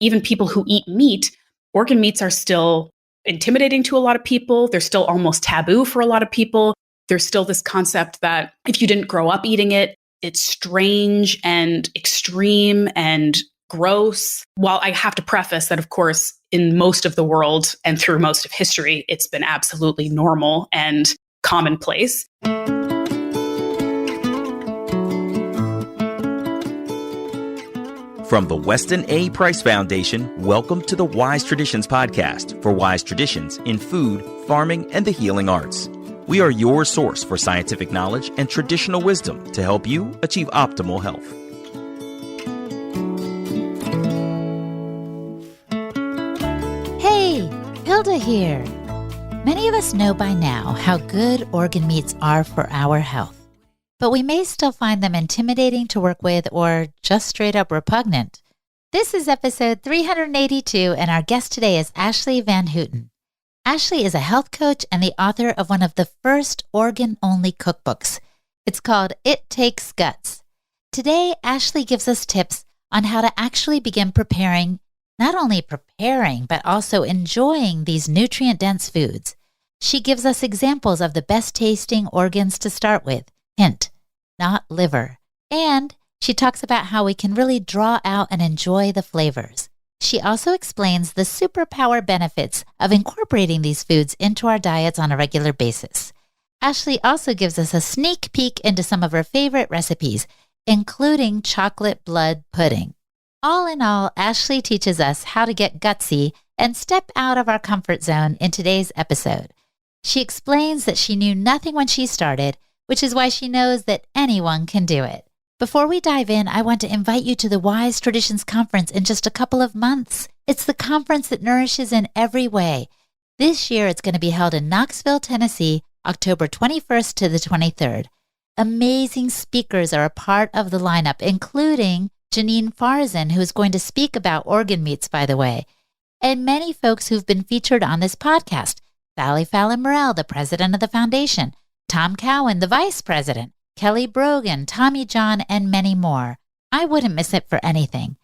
even people who eat meat, organ meats are still intimidating to a lot of people. They're still almost taboo for a lot of people. There's still this concept that if you didn't grow up eating it, it's strange and extreme and gross. While I have to preface that, of course, in most of the world and through most of history, it's been absolutely normal and commonplace. From the Weston A. Price Foundation, welcome to the Wise Traditions podcast for wise traditions in food, farming, and the healing arts. We are your source for scientific knowledge and traditional wisdom to help you achieve optimal health. Hey, Hilda here. Many of us know by now how good organ meats are for our health, but we may still find them intimidating to work with or just straight up repugnant. This is episode 382, and our guest today is Ashleigh Vanhouten. Ashleigh is a health coach and the author of one of the first organ-only cookbooks. It's called It Takes Guts. Today, Ashleigh gives us tips on how to actually begin not only preparing, but also enjoying these nutrient-dense foods. She gives us examples of the best-tasting organs to start with. Hint, not liver. And she talks about how we can really draw out and enjoy the flavors. She also explains the superpower benefits of incorporating these foods into our diets on a regular basis. Ashleigh also gives us a sneak peek into some of her favorite recipes, including chocolate blood pudding. All in all, Ashleigh teaches us how to get gutsy and step out of our comfort zone in today's episode. She explains that she knew nothing when she started, which is why she knows that anyone can do it. Before we dive in, I want to invite you to the Wise Traditions Conference in just a couple of months. It's the conference that nourishes in every way. This year, it's going to be held in Knoxville, Tennessee, October 21st to the 23rd. Amazing speakers are a part of the lineup, including Janine Farzan, who is going to speak about organ meats, by the way, and many folks who've been featured on this podcast. Sally Fallon-Morell, the president of the foundation, Tom Cowan, the vice president, Kelly Brogan, Tommy John, and many more. I wouldn't miss it for anything.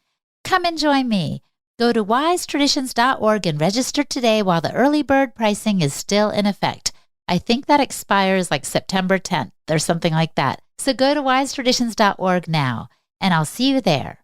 Come and join me. Go to wisetraditions.org and register today while the early bird pricing is still in effect. I think that expires like September 10th or something like that. So go to wisetraditions.org now, and I'll see you there.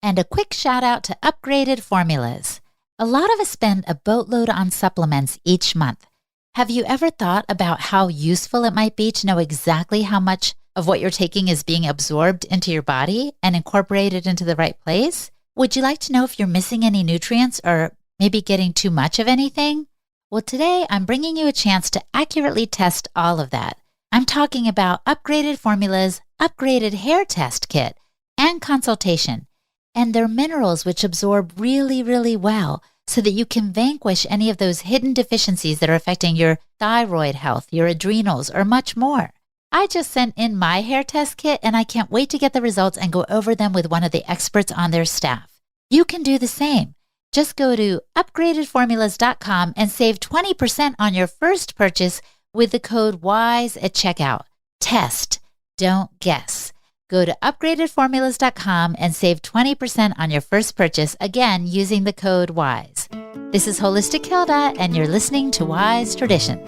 And a quick shout out to Upgraded Formulas. A lot of us spend a boatload on supplements each month. Have you ever thought about how useful it might be to know exactly how much of what you're taking is being absorbed into your body and incorporated into the right place? Would you like to know if you're missing any nutrients or maybe getting too much of anything? Well, today I'm bringing you a chance to accurately test all of that. I'm talking about Upgraded Formulas, Upgraded Hair Test Kit, and consultation, and they're minerals which absorb really, really well so that you can vanquish any of those hidden deficiencies that are affecting your thyroid health, your adrenals, or much more. I just sent in my hair test kit, and I can't wait to get the results and go over them with one of the experts on their staff. You can do the same. Just go to upgradedformulas.com and save 20% on your first purchase with the code WISE at checkout. Test, don't guess. Go to upgradedformulas.com and save 20% on your first purchase, again, using the code WISE. This is Holistic Hilda, and you're listening to Wise Traditions.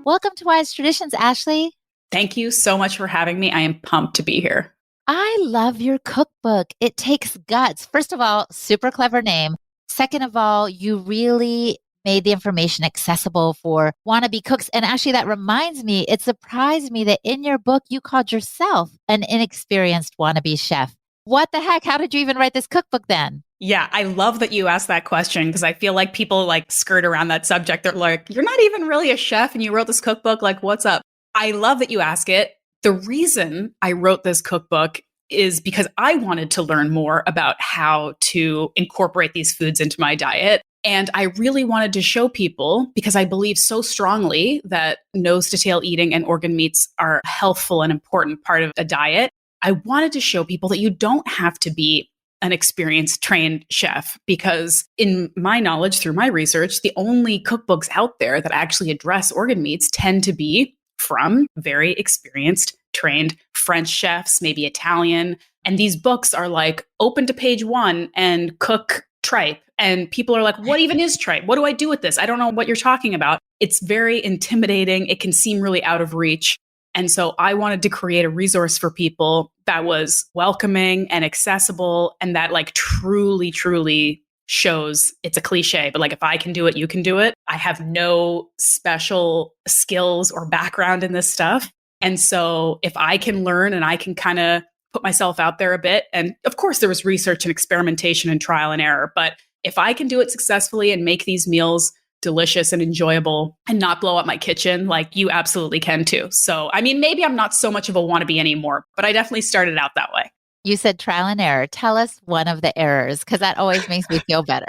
Welcome to Wise Traditions, Ashleigh. Thank you so much for having me. I am pumped to be here. I love your cookbook. It Takes Guts. First of all, super clever name. Second of all, you really made the information accessible for wannabe cooks. And actually, that reminds me, it surprised me that in your book, you called yourself an inexperienced wannabe chef. What the heck? How did you even write this cookbook then? Yeah, I love that you asked that question because I feel like people skirt around that subject. They're like, you're not even really a chef and you wrote this cookbook. Like, what's up? I love that you ask it. The reason I wrote this cookbook is because I wanted to learn more about how to incorporate these foods into my diet. And I really wanted to show people, because I believe so strongly that nose to tail eating and organ meats are a healthful and important part of a diet. I wanted to show people that you don't have to be an experienced trained chef, because in my knowledge, through my research, the only cookbooks out there that actually address organ meats tend to be from very experienced trained French chefs, maybe Italian. And these books are like open to page 1 and cook tripe. And people are like, what even is tripe? What do I do with this? I don't know what you're talking about. It's very intimidating. It can seem really out of reach. And so I wanted to create a resource for people that was welcoming and accessible and that like truly, truly shows it's a cliche, but like if I can do it, you can do it. I have no special skills or background in this stuff. And so if I can learn and I can kind of put myself out there a bit, and of course there was research and experimentation and trial and error, but if I can do it successfully and make these meals delicious and enjoyable and not blow up my kitchen, like you absolutely can too. So, I mean, maybe I'm not so much of a wannabe anymore, but I definitely started out that way. You said trial and error. Tell us one of the errors, because that always makes me feel better.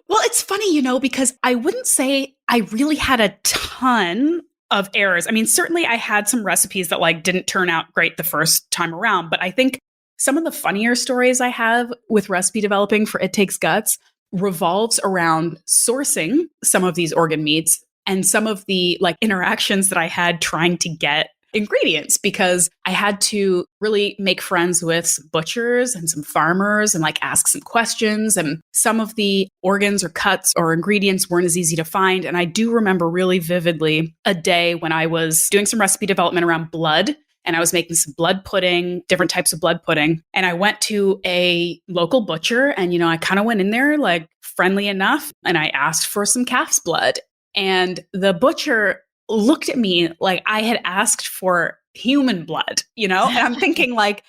Well, it's funny, because I wouldn't say I really had a ton of errors. I mean, certainly I had some recipes that like didn't turn out great the first time around, but I think some of the funnier stories I have with recipe developing for It Takes Guts revolves around sourcing some of these organ meats and some of the like interactions that I had trying to get ingredients, because I had to really make friends with some butchers and some farmers and like ask some questions. And some of the organs or cuts or ingredients weren't as easy to find. And I do remember really vividly a day when I was doing some recipe development around blood. And I was making some blood pudding, different types of blood pudding. And I went to a local butcher and, I kind of went in there like friendly enough and I asked for some calf's blood. And the butcher looked at me like I had asked for human blood, And I'm thinking like,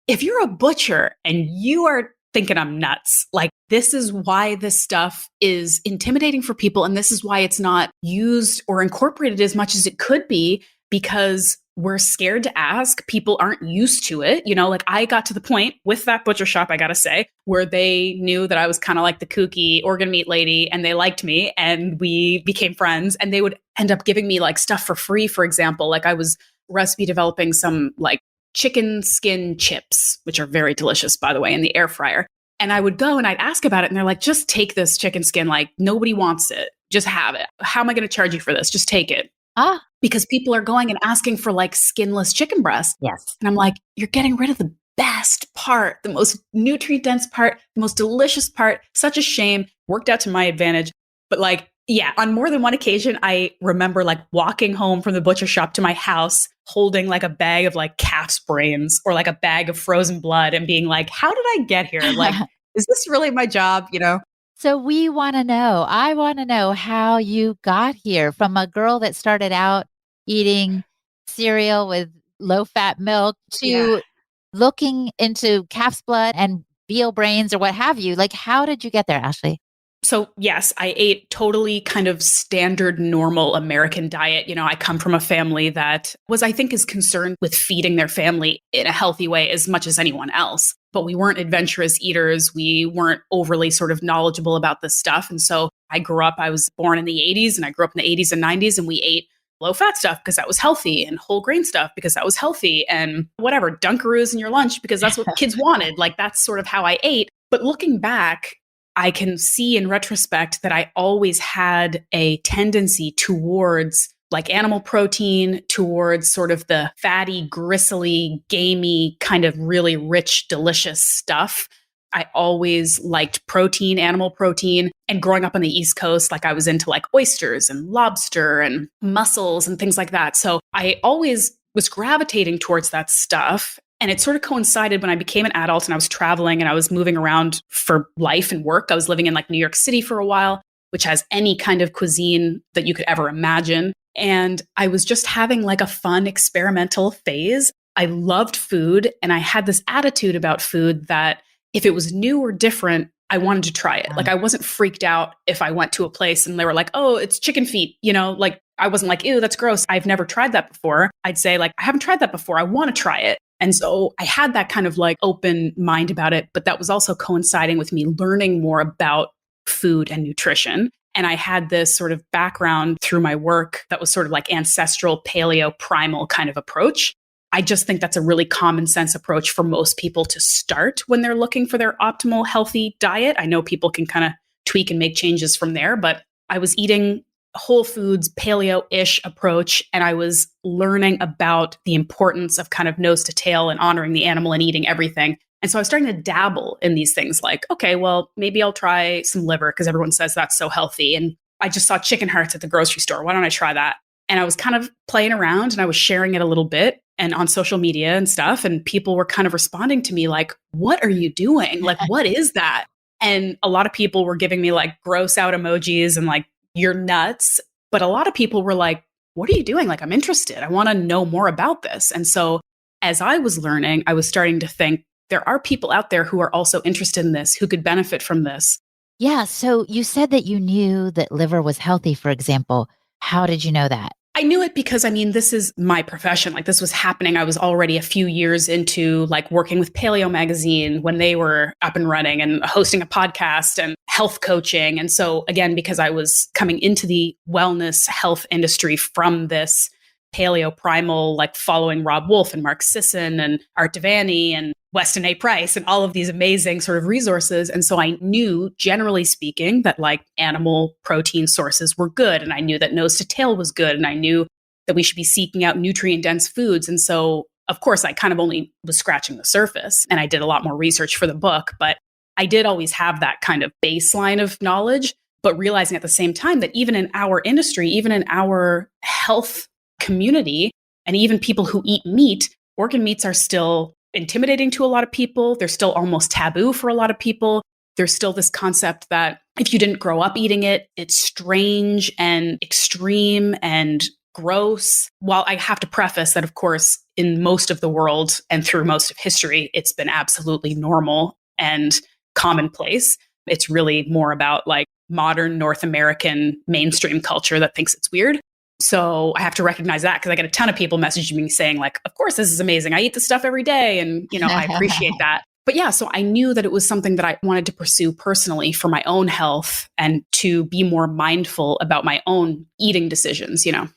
if you're a butcher and you are thinking I'm nuts, like this is why this stuff is intimidating for people. And this is why it's not used or incorporated as much as it could be, because we're scared to ask. People aren't used to it. Like I got to the point with that butcher shop, I got to say, where they knew that I was kind of like the kooky organ meat lady and they liked me and we became friends, and they would end up giving me like stuff for free. For example, like I was recipe developing some like chicken skin chips, which are very delicious, by the way, in the air fryer. And I would go and I'd ask about it. And they're like, just take this chicken skin. Like nobody wants it. Just have it. How am I going to charge you for this? Just take it. Because people are going and asking for like skinless chicken breast. Yes. And I'm like, you're getting rid of the best part, the most nutrient dense part, the most delicious part. Such a shame. Worked out to my advantage. But like, yeah, on more than one occasion, I remember like walking home from the butcher shop to my house, holding like a bag of like calf's brains or like a bag of frozen blood and being like, how did I get here? Like, is this really my job? So we want to know, I want to know how you got here from a girl that started out eating cereal with low fat milk to looking into calf's blood and veal brains or what have you. Like, how did you get there, Ashleigh? So yes, I ate totally kind of standard, normal American diet. I come from a family that was, I think, is concerned with feeding their family in a healthy way as much as anyone else. But we weren't adventurous eaters. We weren't overly sort of knowledgeable about this stuff. And so I was born in the 80s and I grew up in the 80s and 90s, and we ate low fat stuff because that was healthy, and whole grain stuff because that was healthy, and whatever, Dunkaroos in your lunch because that's what kids wanted. Like that's sort of how I ate. But looking back, I can see in retrospect that I always had a tendency towards like animal protein, towards sort of the fatty, gristly, gamey, kind of really rich, delicious stuff. I always liked protein, animal protein. And growing up on the East Coast, like I was into like oysters and lobster and mussels and things like that. So I always was gravitating towards that stuff. And it sort of coincided when I became an adult and I was traveling and I was moving around for life and work. I was living in like New York City for a while, which has any kind of cuisine that you could ever imagine. And I was just having like a fun experimental phase. I loved food and I had this attitude about food that if it was new or different, I wanted to try it. Like I wasn't freaked out if I went to a place and they were like, oh, it's chicken feet, like I wasn't like, ew, that's gross. I've never tried that before. I'd say like, I haven't tried that before. I want to try it. And so I had that kind of like open mind about it, but that was also coinciding with me learning more about food and nutrition. And I had this sort of background through my work that was sort of like ancestral, paleo, primal kind of approach. I just think that's a really common sense approach for most people to start when they're looking for their optimal healthy diet. I know people can kind of tweak and make changes from there, but I was eating whole foods, paleo-ish approach. And I was learning about the importance of kind of nose to tail and honoring the animal and eating everything. And so I was starting to dabble in these things like, okay, well, maybe I'll try some liver because everyone says that's so healthy. And I just saw chicken hearts at the grocery store. Why don't I try that? And I was kind of playing around and I was sharing it a little bit and on social media and stuff. And people were kind of responding to me like, what are you doing? Like, what is that? And a lot of people were giving me like gross out emojis and like, you're nuts. But a lot of people were like, what are you doing? Like, I'm interested. I want to know more about this. And so as I was learning, I was starting to think there are people out there who are also interested in this, who could benefit from this. Yeah. So you said that you knew that liver was healthy, for example. How did you know that? I knew it because, I mean, this is my profession. Like, this was happening. I was already a few years into like working with Paleo Magazine when they were up and running and hosting a podcast and health coaching. And so again, because I was coming into the wellness health industry from this paleo primal, like following Rob Wolf and Mark Sisson and Art Devaney and Weston A. Price and all of these amazing sort of resources. And so I knew, generally speaking, that like animal protein sources were good. And I knew that nose to tail was good. And I knew that we should be seeking out nutrient dense foods. And so, of course, I kind of only was scratching the surface and I did a lot more research for the book, but I did always have that kind of baseline of knowledge, but realizing at the same time that even in our industry, even in our health community, and even people who eat meat, organ meats are still intimidating to a lot of people. They're still almost taboo for a lot of people. There's still this concept that if you didn't grow up eating it, it's strange and extreme and gross. While I have to preface that, of course, in most of the world and through most of history, it's been absolutely normal and commonplace. It's really more about like modern North American mainstream culture that thinks it's weird. So I have to recognize that because I get a ton of people messaging me saying like, of course, this is amazing. I eat this stuff every day. And, you know, I appreciate that. But yeah, so I knew that it was something that I wanted to pursue personally for my own health and to be more mindful about my own eating decisions, you know.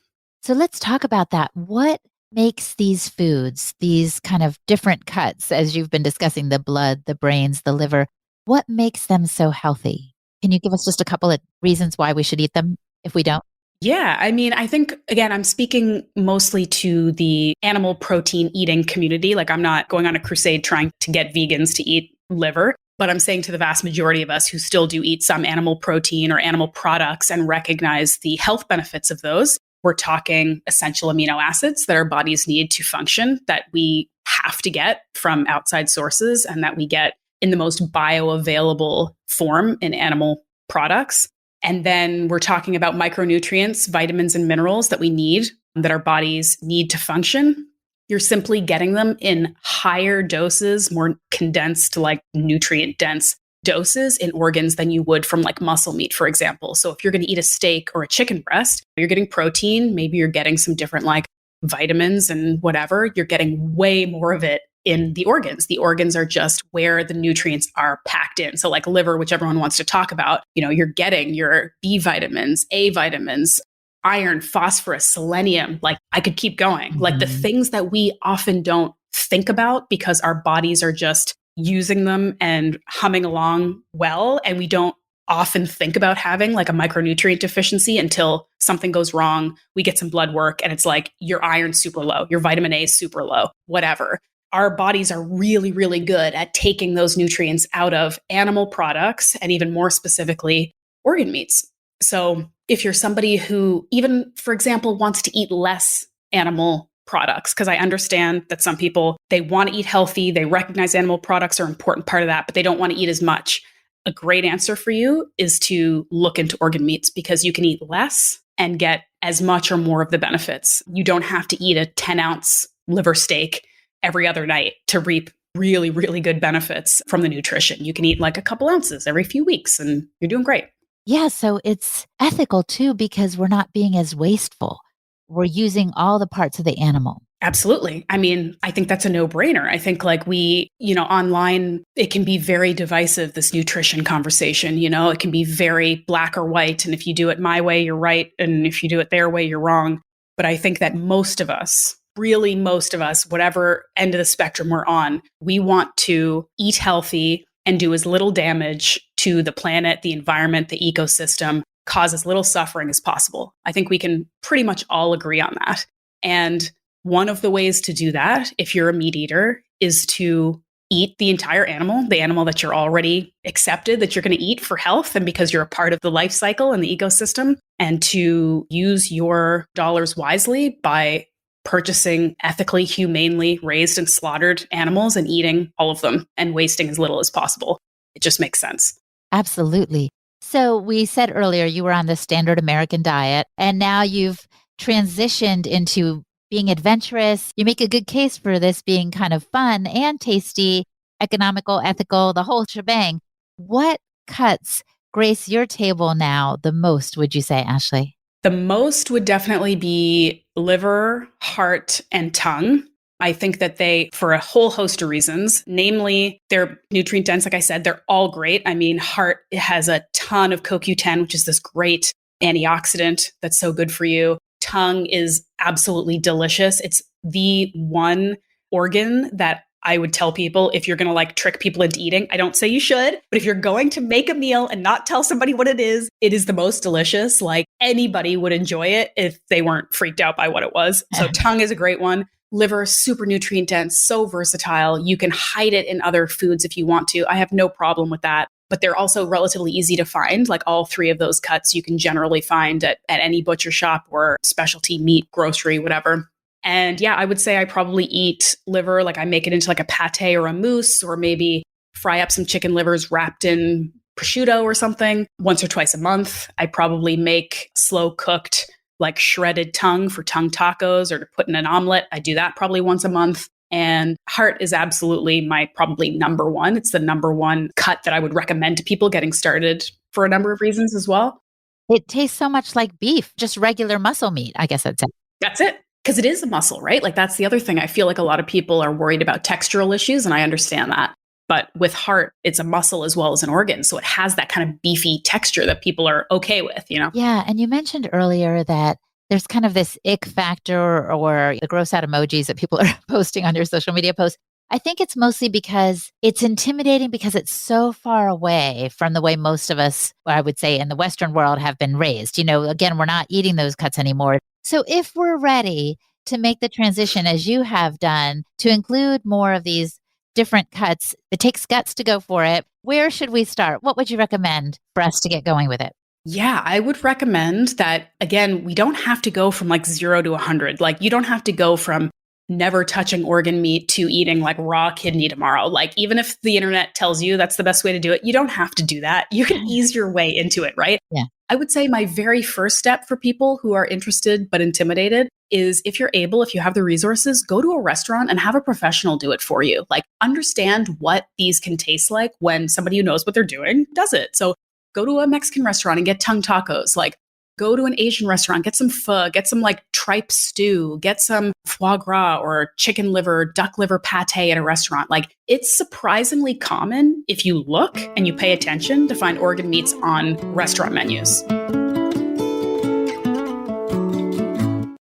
So let's talk about that. What makes these foods, these kind of different cuts, as you've been discussing, the blood, the brains, the liver, what makes them so healthy? Can you give us just a couple of reasons why we should eat them if we don't? Yeah, I mean, I think, again, I'm speaking mostly to the animal protein eating community. Like, I'm not going on a crusade trying to get vegans to eat liver, but I'm saying to the vast majority of us who still do eat some animal protein or animal products and recognize the health benefits of those. We're talking essential amino acids that our bodies need to function, that we have to get from outside sources and that we get in the most bioavailable form in animal products. And then we're talking about micronutrients, vitamins and minerals that we need, that our bodies need to function. You're simply getting them in higher doses, more condensed, like nutrient dense doses in organs than you would from like muscle meat, for example. So if you're going to eat a steak or a chicken breast, you're getting protein, maybe you're getting some different like vitamins and whatever, you're getting way more of it in the organs. The organs are just where the nutrients are packed in. So like liver, which everyone wants to talk about, you know, you're getting your B vitamins, A vitamins, iron, phosphorus, selenium. Like I could keep going. Like the things that we often don't think about because our bodies are just using them and humming along well. And we don't often think about having like a micronutrient deficiency until something goes wrong. We get some blood work and it's like your iron's super low, your vitamin A is super low, whatever. Our bodies are really, really good at taking those nutrients out of animal products and even more specifically, organ meats. So if you're somebody who even, for example, wants to eat less animal products, because I understand that some people, they want to eat healthy, they recognize animal products are an important part of that, but they don't want to eat as much. A great answer for you is to look into organ meats because you can eat less and get as much or more of the benefits. You don't have to eat a 10-ounce liver steak every other night to reap really, really good benefits from the nutrition. You can eat like a couple ounces every few weeks and you're doing great. Yeah, so it's ethical too because we're not being as wasteful. We're using all the parts of the animal. Absolutely. I mean, I think that's a no-brainer. I think like we, you know, online, it can be very divisive, this nutrition conversation, you know, it can be very black or white. And if you do it my way, you're right. And if you do it their way, you're wrong. But I think that most of us, really most of us, whatever end of the spectrum we're on, we want to eat healthy and do as little damage to the planet, the environment, the ecosystem cause as little suffering as possible. I think we can pretty much all agree on that. And one of the ways to do that, if you're a meat eater, is to eat the entire animal, the animal that you're already accepted that you're going to eat for health and because you're a part of the life cycle and the ecosystem, and to use your dollars wisely by purchasing ethically, humanely raised and slaughtered animals and eating all of them and wasting as little as possible. It just makes sense. Absolutely. So we said earlier you were on the standard American diet, and now you've transitioned into being adventurous. You make a good case for this being kind of fun and tasty, economical, ethical, the whole shebang. What cuts grace your table now the most, would you say, Ashleigh? The most would definitely be liver, heart, and tongue. I think that they, for a whole host of reasons, namely they're nutrient dense, like I said, they're all great. I mean, heart has a ton of CoQ10, which is this great antioxidant that's so good for you. Tongue is absolutely delicious. It's the one organ that I would tell people, if you're going to like trick people into eating, I don't say you should, but if you're going to make a meal and not tell somebody what it is the most delicious. Like anybody would enjoy it if they weren't freaked out by what it was. So tongue is a great one. Liver, super nutrient dense, so versatile. You can hide it in other foods if you want to. I have no problem with that. But they're also relatively easy to find. Like all three of those cuts you can generally find at any butcher shop or specialty meat, grocery, whatever. And yeah, I would say I probably eat liver, like I make it into like a pate or a mousse, or maybe fry up some chicken livers wrapped in prosciutto or something once or twice a month. I probably make slow cooked, like shredded tongue for tongue tacos or to put in an omelet. I do that probably once a month. And heart is absolutely my probably number one. It's the number one cut that I would recommend to people getting started for a number of reasons as well. It tastes so much like beef, just regular muscle meat, I guess I'd say. That's it. Because it is a muscle, right? Like that's the other thing. I feel like a lot of people are worried about textural issues, and I understand that. But with heart, it's a muscle as well as an organ. So it has that kind of beefy texture that people are okay with, you know? Yeah. And you mentioned earlier that there's kind of this ick factor or the gross out emojis that people are posting on your social media posts. I think it's mostly because it's intimidating because it's so far away from the way most of us, I would say, in the Western world have been raised. You know, again, we're not eating those cuts anymore. So if we're ready to make the transition as you have done to include more of these different cuts, it takes guts to go for it. Where should we start? What would you recommend for us to get going with it? Yeah, I would recommend that, again, we don't have to go from like 0 to 100. Like you don't have to go from never touching organ meat to eating like raw kidney tomorrow. Like even if the internet tells you that's the best way to do it, you don't have to do that. You can ease your way into it, right? Yeah. I would say my very first step for people who are interested but intimidated is, if you're able, if you have the resources, go to a restaurant and have a professional do it for you. Like understand what these can taste like when somebody who knows what they're doing does it. So go to a Mexican restaurant and get tongue tacos. Like go to an Asian restaurant, get some pho, get some like tripe stew, get some foie gras or chicken liver, duck liver pate at a restaurant. Like it's surprisingly common if you look and you pay attention to find organ meats on restaurant menus.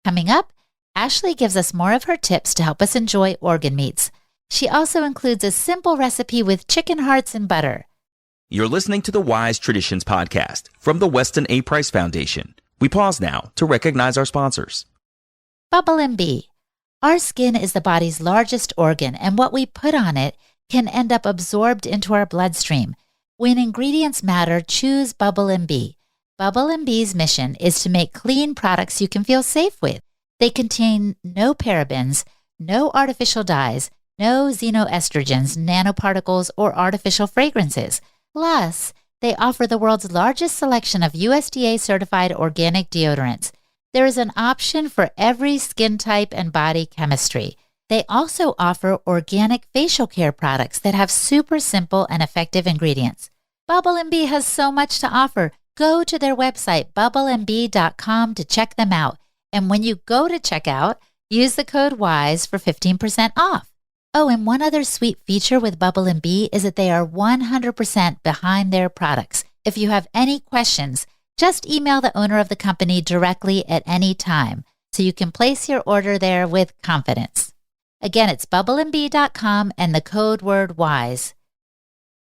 Coming up, Ashleigh gives us more of her tips to help us enjoy organ meats. She also includes a simple recipe with chicken hearts and butter. You're listening to the Wise Traditions podcast from the Weston A. Price Foundation. We pause now to recognize our sponsors. Bubble and Bee. Our skin is the body's largest organ, and what we put on it can end up absorbed into our bloodstream. When ingredients matter, choose Bubble and Bee. Bubble and Bee's mission is to make clean products you can feel safe with. They contain no parabens, no artificial dyes, no xenoestrogens, nanoparticles, or artificial fragrances. Plus, they offer the world's largest selection of USDA-certified organic deodorants. There is an option for every skin type and body chemistry. They also offer organic facial care products that have super simple and effective ingredients. Bubble and Bee has so much to offer. Go to their website, bubbleandbee.com, to check them out. And when you go to checkout, use the code WISE for 15% off. Oh, and one other sweet feature with Bubble and Bee is that they are 100% behind their products. If you have any questions, just email the owner of the company directly at any time, so you can place your order there with confidence. Again, it's bubbleandbee.com and the code word WISE.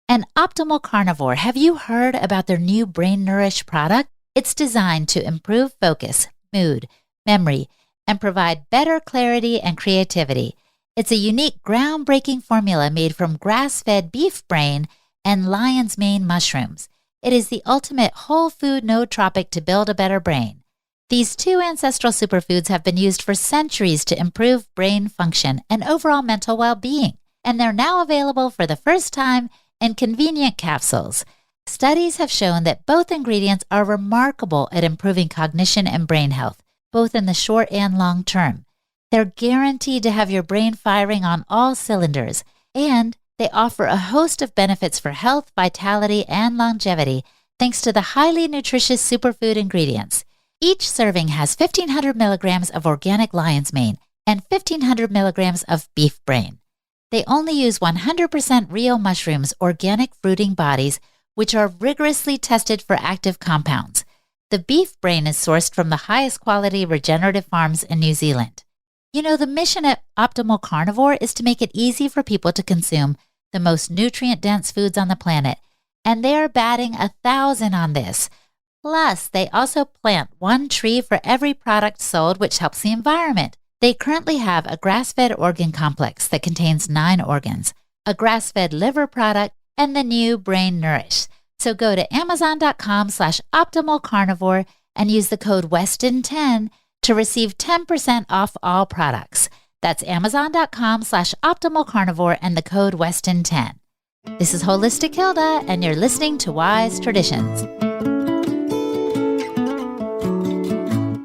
And Optimal Carnivore, have you heard about their new Brain Nourish product? It's designed to improve focus, mood, memory, and provide better clarity and creativity. It's a unique, groundbreaking formula made from grass-fed beef brain and lion's mane mushrooms. It is the ultimate whole food nootropic to build a better brain. These two ancestral superfoods have been used for centuries to improve brain function and overall mental well-being, and they're now available for the first time in convenient capsules. Studies have shown that both ingredients are remarkable at improving cognition and brain health, both in the short and long term. They're guaranteed to have your brain firing on all cylinders, and they offer a host of benefits for health, vitality, and longevity thanks to the highly nutritious superfood ingredients. Each serving has 1,500 milligrams of organic lion's mane and 1,500 milligrams of beef brain. They only use 100% real mushrooms, organic fruiting bodies, which are rigorously tested for active compounds. The beef brain is sourced from the highest quality regenerative farms in New Zealand. You know, the mission at Optimal Carnivore is to make it easy for people to consume the most nutrient-dense foods on the planet, and they are batting 1,000 on this. Plus, they also plant one tree for every product sold, which helps the environment. They currently have a grass-fed organ complex that contains 9 organs, a grass-fed liver product, and the new Brain Nourish. So go to Amazon.com/optimalcarnivore and use the code Weston10 to receive 10% off all products. That's Amazon.com/optimalcarnivore and the code Weston10. This is Holistic Hilda, and you're listening to Wise Traditions.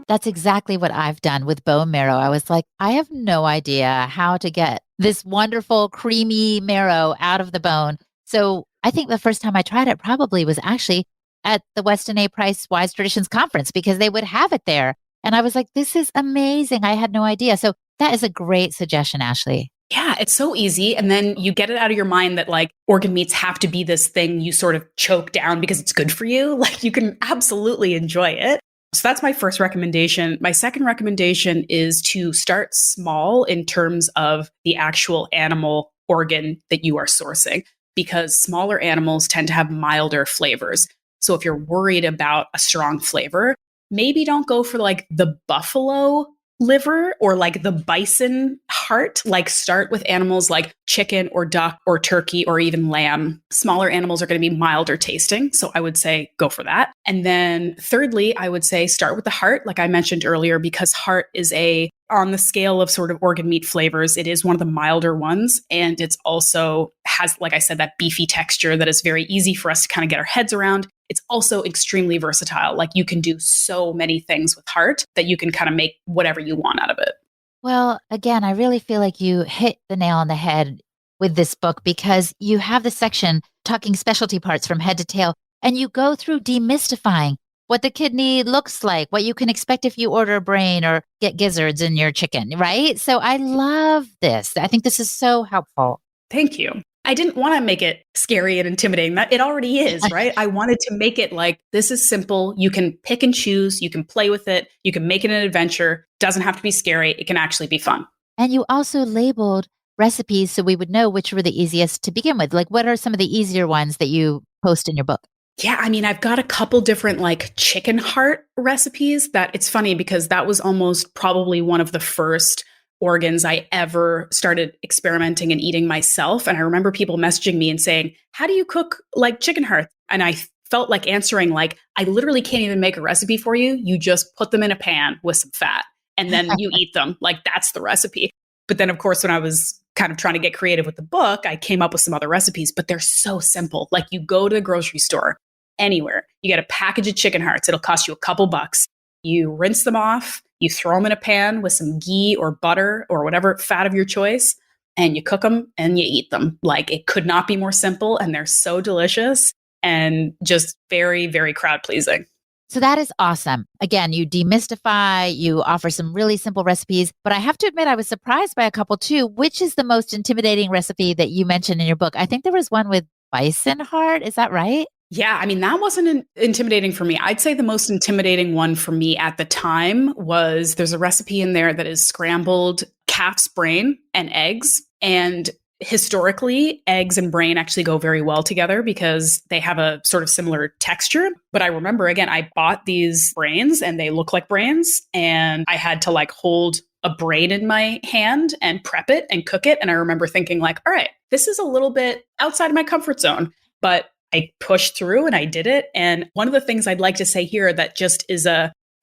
That's exactly what I've done with bone marrow. I was like, I have no idea how to get this wonderful, creamy marrow out of the bone. So I think the first time I tried it probably was actually at the Weston A. Price Wise Traditions Conference, because they would have it there. And I was like, this is amazing. I had no idea. So that is a great suggestion, Ashleigh. Yeah, it's so easy. And then you get it out of your mind that like organ meats have to be this thing you sort of choke down because it's good for you. Like you can absolutely enjoy it. So that's my first recommendation. My second recommendation is to start small in terms of the actual animal organ that you are sourcing, because smaller animals tend to have milder flavors. So if you're worried about a strong flavor, maybe don't go for like the buffalo liver or like the bison heart. Like start with animals like chicken or duck or turkey or even lamb. Smaller animals are going to be milder tasting. So I would say go for that. And then thirdly, I would say start with the heart, like I mentioned earlier, because heart is on the scale of sort of organ meat flavors, it is one of the milder ones. And it's also has, like I said, that beefy texture that is very easy for us to kind of get our heads around. It's also extremely versatile. Like you can do so many things with heart that you can kind of make whatever you want out of it. Well, again, I really feel like you hit the nail on the head with this book, because you have the section talking specialty parts from head to tail, and you go through demystifying what the kidney looks like, what you can expect if you order a brain or get gizzards in your chicken, right? So I love this. I think this is so helpful. Thank you. I didn't want to make it scary and intimidating. That it already is, right? I wanted to make it like, this is simple. You can pick and choose. You can play with it. You can make it an adventure. Doesn't have to be scary. It can actually be fun. And you also labeled recipes so we would know which were the easiest to begin with. Like, what are some of the easier ones that you post in your book? Yeah, I mean, I've got a couple different like chicken heart recipes that it's funny because that was almost probably one of the first organs I ever started experimenting and eating myself. And I remember people messaging me and saying, how do you cook like chicken hearts? And I felt like answering like, I literally can't even make a recipe for you. You just put them in a pan with some fat and then you eat them. Like that's the recipe. But then of course, when I was kind of trying to get creative with the book, I came up with some other recipes, but they're so simple. Like you go to the grocery store, anywhere, you get a package of chicken hearts. It'll cost you a couple bucks. You rinse them off. You throw them in a pan with some ghee or butter or whatever fat of your choice, and you cook them and you eat them. Like it could not be more simple, and they're so delicious and just very, very crowd pleasing. So that is awesome. Again, you demystify, you offer some really simple recipes, but I have to admit I was surprised by a couple too. Which is the most intimidating recipe that you mentioned in your book? I think there was one with bison heart. Is that right? Yeah, I mean, that wasn't intimidating for me. I'd say the most intimidating one for me at the time was there's a recipe in there that is scrambled calf's brain and eggs. And Historically, eggs and brain actually go very well together because they have a sort of similar texture. But I remember, again, I bought these brains and they look like brains, and I had to like hold a brain in my hand and prep it and cook it. And I remember thinking like, all right, this is a little bit outside of my comfort zone, but I pushed through and I did it. And one of the things I'd like to say here that just is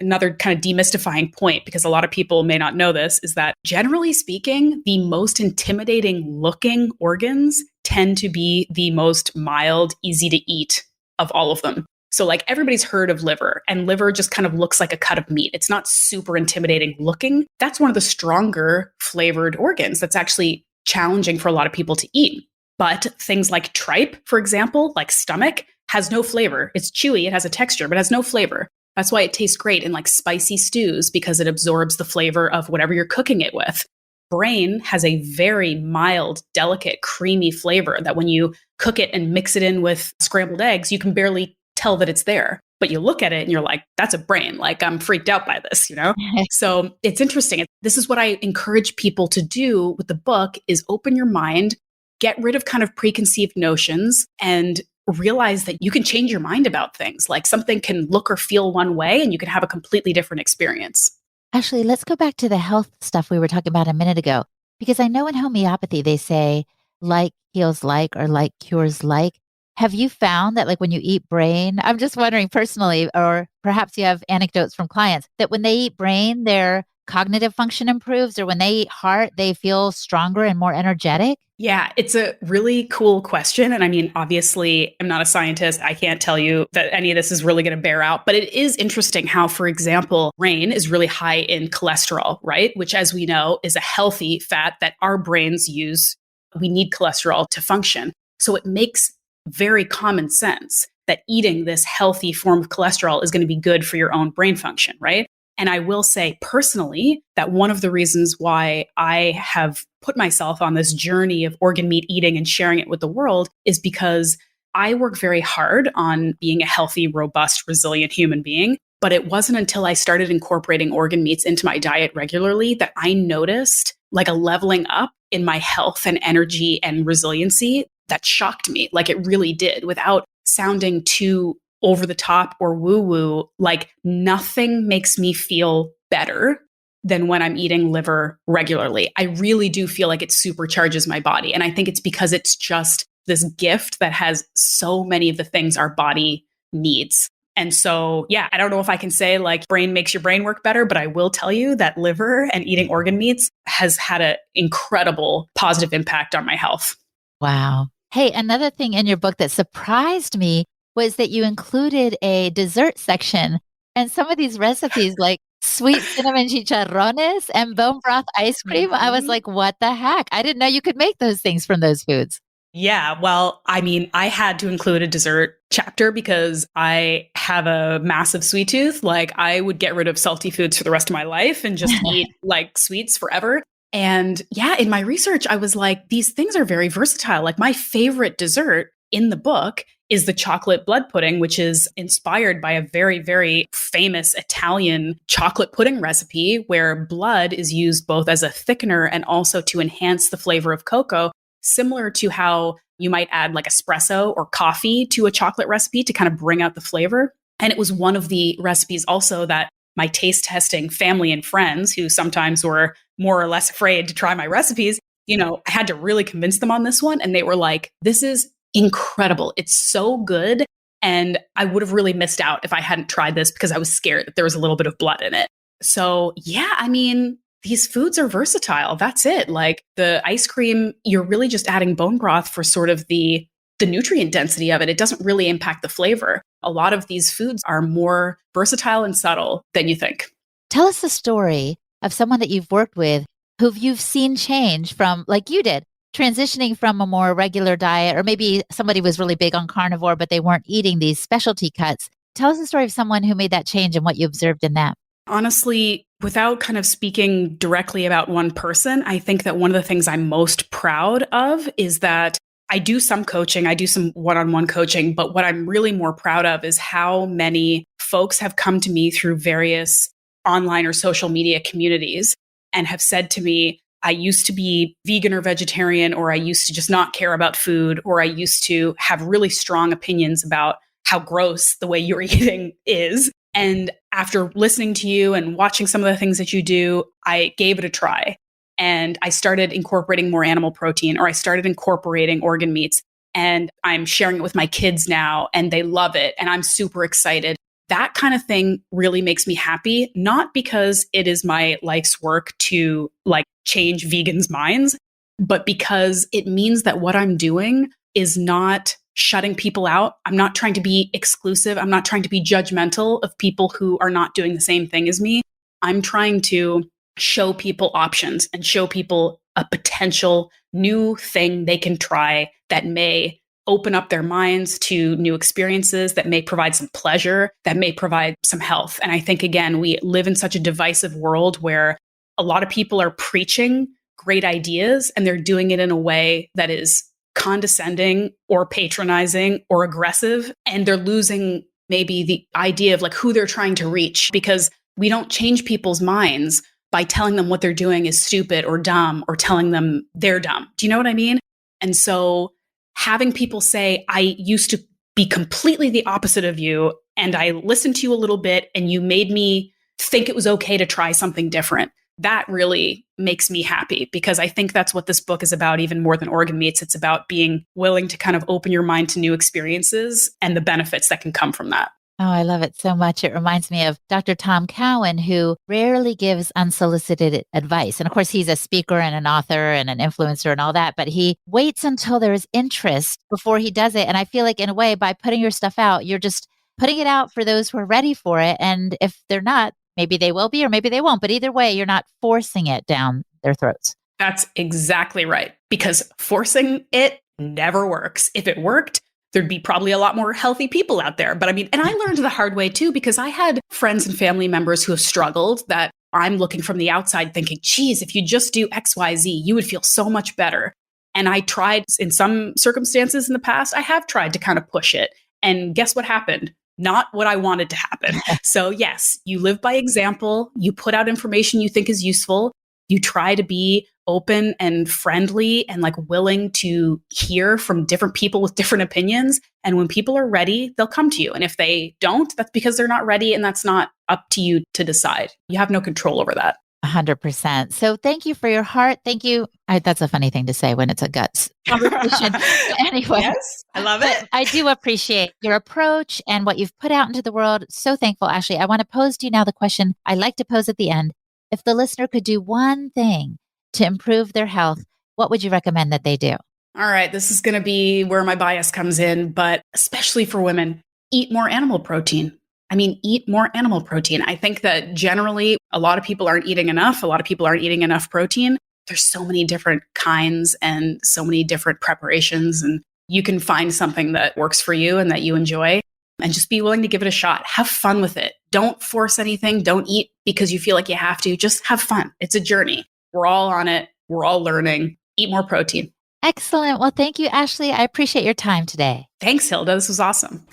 another kind of demystifying point, because a lot of people may not know this, is that generally speaking, the most intimidating looking organs tend to be the most mild, easy to eat of all of them. So like everybody's heard of liver, and liver just kind of looks like a cut of meat. It's not super intimidating looking. That's one of the stronger flavored organs that's actually challenging for a lot of people to eat. But things like tripe, for example, like stomach, has no flavor. It's chewy, it has a texture, but has no flavor. That's why it tastes great in like spicy stews, because it absorbs the flavor of whatever you're cooking it with. Brain has a very mild, delicate, creamy flavor that when you cook it and mix it in with scrambled eggs, you can barely tell that it's there. But you look at it and you're like, that's a brain. Like, I'm freaked out by this, you know? So it's interesting. This is what I encourage people to do with the book, is open your mind, get rid of kind of preconceived notions, and realize that you can change your mind about things. Like something can look or feel one way and you can have a completely different experience. Actually, let's go back to the health stuff we were talking about a minute ago, because I know in homeopathy, they say like heals like, or like cures like. Have you found that like when you eat brain, I'm just wondering personally, or perhaps you have anecdotes from clients, that when they eat brain, their cognitive function improves, or when they eat heart, they feel stronger and more energetic? Yeah, it's a really cool question. And I mean, obviously, I'm not a scientist. I can't tell you that any of this is really going to bear out. But it is interesting how, for example, brain is really high in cholesterol, right? Which, as we know, is a healthy fat that our brains use. We need cholesterol to function. So it makes very common sense that eating this healthy form of cholesterol is going to be good for your own brain function, right? And I will say personally that one of the reasons why I have put myself on this journey of organ meat eating and sharing it with the world is because I work very hard on being a healthy, robust, resilient human being. But it wasn't until I started incorporating organ meats into my diet regularly that I noticed like a leveling up in my health and energy and resiliency that shocked me. Like it really did, without sounding too over the top or woo woo. Like nothing makes me feel better than when I'm eating liver regularly. I really do feel like it supercharges my body. And I think it's because it's just this gift that has so many of the things our body needs. And so, yeah, I don't know if I can say like brain makes your brain work better, but I will tell you that liver and eating organ meats has had an incredible positive impact on my health. Wow. Hey, another thing in your book that surprised me was that you included a dessert section, and some of these recipes like sweet cinnamon chicharrones and bone broth ice cream. I was like, what the heck? I didn't know you could make those things from those foods. Yeah, well, I mean, I had to include a dessert chapter because I have a massive sweet tooth. Like I would get rid of salty foods for the rest of my life and just eat like sweets forever. And yeah, in my research, I was like, these things are very versatile. Like my favorite dessert in the book is the chocolate blood pudding, which is inspired by a very, very famous Italian chocolate pudding recipe where blood is used both as a thickener and also to enhance the flavor of cocoa, similar to how you might add like espresso or coffee to a chocolate recipe to kind of bring out the flavor. And it was one of the recipes also that my taste testing family and friends, who sometimes were more or less afraid to try my recipes, you know, I had to really convince them on this one. And they were like, this is incredible. It's so good. And I would have really missed out if I hadn't tried this because I was scared that there was a little bit of blood in it. So yeah, I mean, these foods are versatile. That's it. Like the ice cream, you're really just adding bone broth for sort of the nutrient density of it. It doesn't really impact the flavor. A lot of these foods are more versatile and subtle than you think. Tell us the story of someone that you've worked with who you've seen change from, like you did, transitioning from a more regular diet, or maybe somebody was really big on carnivore, but they weren't eating these specialty cuts. Tell us the story of someone who made that change and what you observed in that. Honestly, without kind of speaking directly about one person, I think that one of the things I'm most proud of is that I do some coaching, I do some one-on-one coaching, but what I'm really more proud of is how many folks have come to me through various online or social media communities and have said to me, I used to be vegan or vegetarian, or I used to just not care about food, or I used to have really strong opinions about how gross the way you're eating is. And after listening to you and watching some of the things that you do, I gave it a try. And I started incorporating more animal protein, or I started incorporating organ meats. And I'm sharing it with my kids now, and they love it. And I'm super excited. That kind of thing really makes me happy, not because it is my life's work to like change vegans' minds, but because it means that what I'm doing is not shutting people out. I'm not trying to be exclusive. I'm not trying to be judgmental of people who are not doing the same thing as me. I'm trying to show people options and show people a potential new thing they can try that may open up their minds to new experiences, that may provide some pleasure, that may provide some health. And I think, again, we live in such a divisive world where a lot of people are preaching great ideas and they're doing it in a way that is condescending or patronizing or aggressive. And they're losing maybe the idea of like who they're trying to reach, because we don't change people's minds by telling them what they're doing is stupid or dumb, or telling them they're dumb. Do you know what I mean? And so having people say, I used to be completely the opposite of you, and I listened to you a little bit and you made me think it was okay to try something different. That really makes me happy, because I think that's what this book is about, even more than organ meats. It's about being willing to kind of open your mind to new experiences and the benefits that can come from that. Oh, I love it so much. It reminds me of Dr. Tom Cowan, who rarely gives unsolicited advice. And of course, he's a speaker and an author and an influencer and all that, but he waits until there's interest before he does it. And I feel like, in a way, by putting your stuff out, you're just putting it out for those who are ready for it. And if they're not, maybe they will be, or maybe they won't. But either way, you're not forcing it down their throats. That's exactly right, because forcing it never works. If it worked, there'd be probably a lot more healthy people out there. But I mean, and I learned the hard way too, because I had friends and family members who have struggled, that I'm looking from the outside thinking, geez, if you just do X, Y, Z, you would feel so much better. And I tried in some circumstances in the past, I have tried to kind of push it. And guess what happened? Not what I wanted to happen. So yes, you live by example. You put out information you think is useful. You try to be open and friendly and like willing to hear from different people with different opinions. And when people are ready, they'll come to you. And if they don't, that's because they're not ready, and that's not up to you to decide. You have no control over that. 100%. So thank you for your heart. Thank you. That's a funny thing to say when it's a guts conversation. Anyway, yes, I love it. I do appreciate your approach and what you've put out into the world. So thankful, Ashleigh. I want to pose to you now the question I like to pose at the end. If the listener could do one thing to improve their health, what would you recommend that they do? All right, this is going to be where my bias comes in, but especially for women, eat more animal protein. I mean, eat more animal protein. I think that generally a lot of people aren't eating enough. A lot of people aren't eating enough protein. There's so many different kinds and so many different preparations, and you can find something that works for you and that you enjoy, and just be willing to give it a shot. Have fun with it. Don't force anything. Don't eat because you feel like you have to. Just have fun. It's a journey. We're all on it. We're all learning. Eat more protein. Excellent. Well, thank you, Ashleigh. I appreciate your time today. Thanks, Hilda. This was awesome.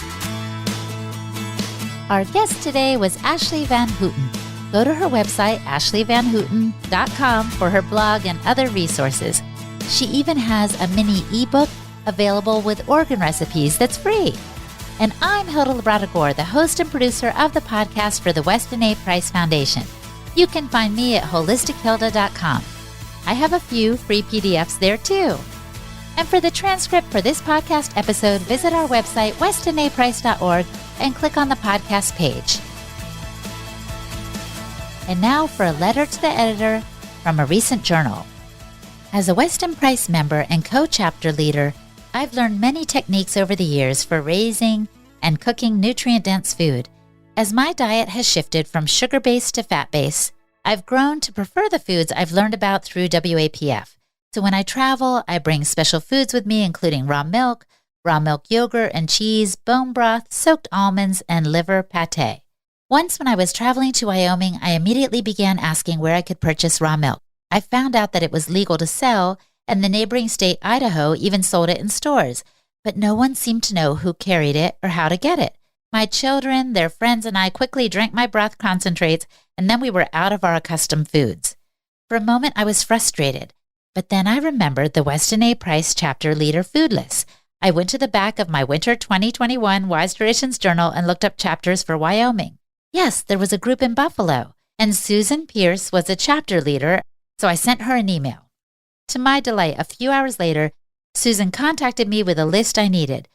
Our guest today was Ashleigh Vanhouten. Go to her website, ashleighvanhouten.com, for her blog and other resources. She even has a mini ebook available with organ recipes that's free. And I'm Hilda Labrador, the host and producer of the podcast for the Weston A. Price Foundation. You can find me at holistichilda.com. I have a few free PDFs there too. And for the transcript for this podcast episode, visit our website, westonaprice.org, and click on the podcast page. And now for a letter to the editor from a recent journal. As a Weston Price member and co-chapter leader, I've learned many techniques over the years for raising and cooking nutrient-dense food. As my diet has shifted from sugar-based to fat-based, I've grown to prefer the foods I've learned about through WAPF. So when I travel, I bring special foods with me, including raw milk yogurt and cheese, bone broth, soaked almonds, and liver pate. Once when I was traveling to Wyoming, I immediately began asking where I could purchase raw milk. I found out that it was legal to sell, and the neighboring state, Idaho, even sold it in stores. But no one seemed to know who carried it or how to get it. My children, their friends, and I quickly drank my broth concentrates, and then we were out of our accustomed foods. For a moment, I was frustrated, but then I remembered the Weston A. Price chapter leader food list. I went to the back of my winter 2021 Wise Traditions journal and looked up chapters for Wyoming. Yes, there was a group in Buffalo, and Susan Pierce was a chapter leader, so I sent her an email. To my delight, a few hours later, Susan contacted me with a list I needed.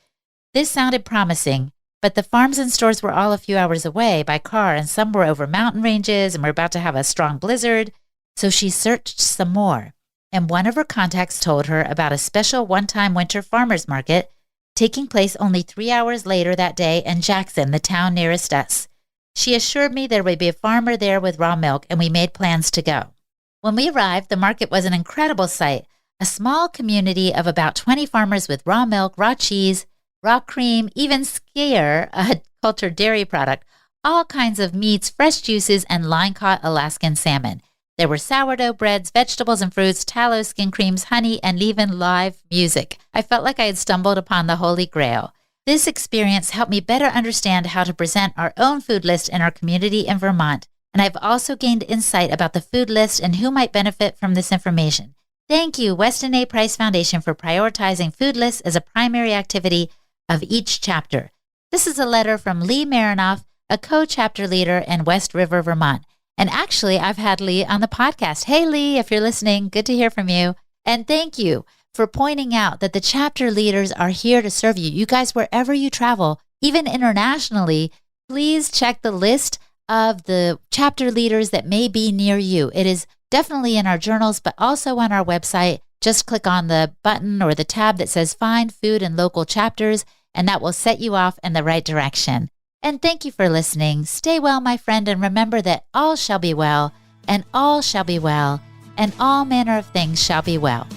This sounded promising, but the farms and stores were all a few hours away by car, and some were over mountain ranges and were about to have a strong blizzard, so she searched some more. And one of her contacts told her about a special one-time winter farmers market taking place only 3 hours later that day in Jackson, the town nearest us. She assured me there would be a farmer there with raw milk, and we made plans to go. When we arrived, the market was an incredible sight, a small community of about 20 farmers with raw milk, raw cheese, raw cream, even skyr, a cultured dairy product, all kinds of meats, fresh juices, and line-caught Alaskan salmon. There were sourdough breads, vegetables and fruits, tallow, skin creams, honey, and even live music. I felt like I had stumbled upon the Holy Grail. This experience helped me better understand how to present our own food list in our community in Vermont, and I've also gained insight about the food list and who might benefit from this information. Thank you, Weston A. Price Foundation, for prioritizing food lists as a primary activity of each chapter. This is a letter from Lee Marinoff, a co-chapter leader in West River, Vermont. And actually, I've had Lee on the podcast. Hey, Lee, if you're listening, good to hear from you. And thank you for pointing out that the chapter leaders are here to serve you. You guys, wherever you travel, even internationally, please check the list of the chapter leaders that may be near you. It is definitely in our journals, but also on our website. Just click on the button or the tab that says Find Food and Local Chapters, and that will set you off in the right direction. And thank you for listening. Stay well, my friend, and remember that all shall be well, and all shall be well, and all manner of things shall be well.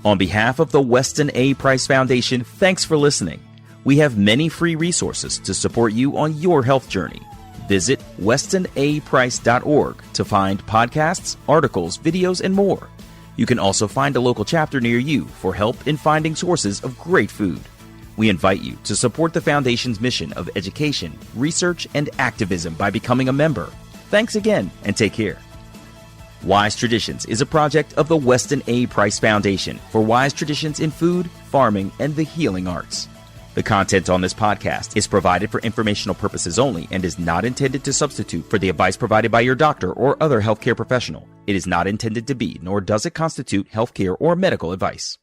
On behalf of the Weston A. Price Foundation, thanks for listening. We have many free resources to support you on your health journey. Visit westonaprice.org to find podcasts, articles, videos, and more. You can also find a local chapter near you for help in finding sources of great food. We invite you to support the Foundation's mission of education, research, and activism by becoming a member. Thanks again, and take care. Wise Traditions is a project of the Weston A. Price Foundation for wise traditions in food, farming, and the healing arts. The content on this podcast is provided for informational purposes only and is not intended to substitute for the advice provided by your doctor or other healthcare professional. It is not intended to be, nor does it constitute healthcare or medical advice.